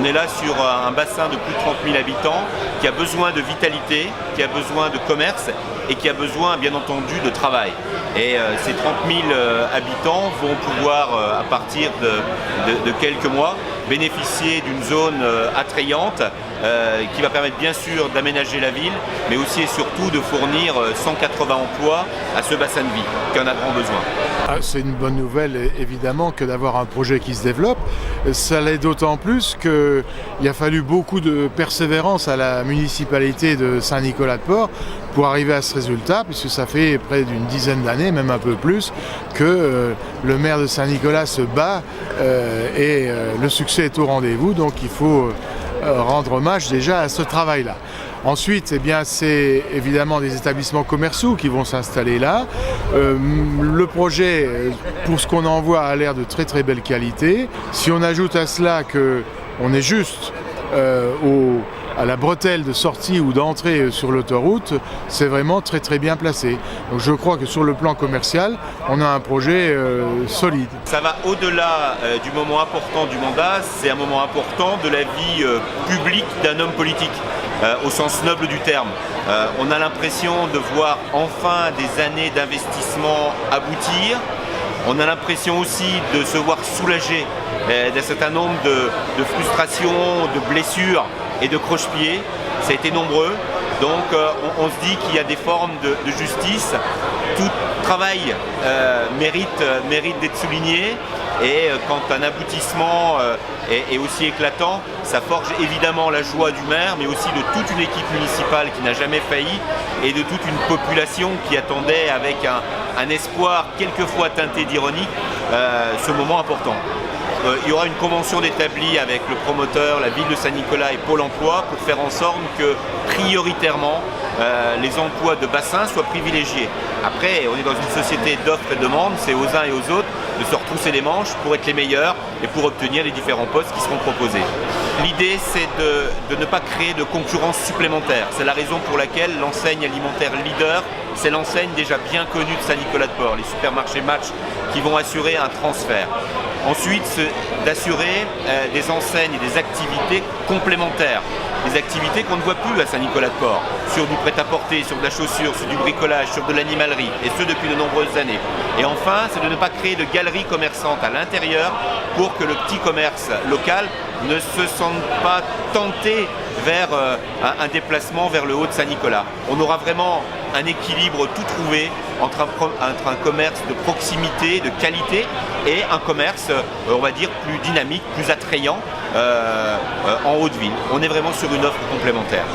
On est là sur un bassin de plus de 30 000 habitants qui a besoin de vitalité, qui a besoin de commerce et qui a besoin bien entendu de travail. Et ces 30 000 habitants vont pouvoir, à partir de quelques mois, bénéficier d'une zone attrayante qui va permettre bien sûr d'aménager la ville, mais aussi et surtout de fournir 180 emplois à ce bassin de vie qui en a grand besoin. C'est une bonne nouvelle évidemment que d'avoir un projet qui se développe. Ça l'est d'autant plus qu'il a fallu beaucoup de persévérance à la municipalité de Saint-Nicolas-de-Port pour arriver à ce résultat, puisque ça fait près d'une dizaine d'années, même un peu plus, que le maire de Saint-Nicolas se bat et le succès est au rendez-vous, donc il faut rendre hommage déjà à ce travail-là. Ensuite, c'est évidemment des établissements commerciaux qui vont s'installer là. Le projet, pour ce qu'on en voit, a l'air de très très belle qualité. Si on ajoute à cela qu'on est juste à la bretelle de sortie ou d'entrée sur l'autoroute, c'est vraiment très très bien placé. Donc je crois que sur le plan commercial, on a un projet solide. Ça va au-delà du moment important du mandat, c'est un moment important de la vie publique d'un homme politique. Au sens noble du terme. On a l'impression de voir enfin des années d'investissement aboutir. On a l'impression aussi de se voir soulagé d'un certain nombre de frustrations, de blessures et de croche-pieds. Ça a été nombreux. Donc on se dit qu'il y a des formes de justice. Tout travail mérite d'être souligné. Et quand un aboutissement est aussi éclatant, ça forge évidemment la joie du maire, mais aussi de toute une équipe municipale qui n'a jamais failli et de toute une population qui attendait avec un espoir quelquefois teinté d'ironie ce moment important. Il y aura une convention d'établie avec le promoteur, la ville de Saint-Nicolas et Pôle emploi pour faire en sorte que prioritairement les emplois de bassin soient privilégiés. Après, on est dans une société d'offres et de demandes, c'est aux uns et aux autres de se retrousser les manches pour être les meilleurs et pour obtenir les différents postes qui seront proposés. L'idée, c'est de ne pas créer de concurrence supplémentaire. C'est la raison pour laquelle l'enseigne alimentaire leader, c'est l'enseigne déjà bien connue de Saint-Nicolas-de-Port, les supermarchés Match qui vont assurer un transfert. Ensuite, d'assurer des enseignes et des activités complémentaires. Des activités qu'on ne voit plus à Saint-Nicolas-de-Port, sur du prêt-à-porter, sur de la chaussure, sur du bricolage, sur de l'animalerie, et ce depuis de nombreuses années. Et enfin, c'est de ne pas créer de galeries commerçantes à l'intérieur pour que le petit commerce local ne se sente pas tenté vers un déplacement vers le haut de Saint-Nicolas. On aura vraiment un équilibre tout trouvé entre un commerce de proximité, de qualité et un commerce, on va dire, plus dynamique, plus attrayant en haute ville. On est vraiment sur une offre complémentaire.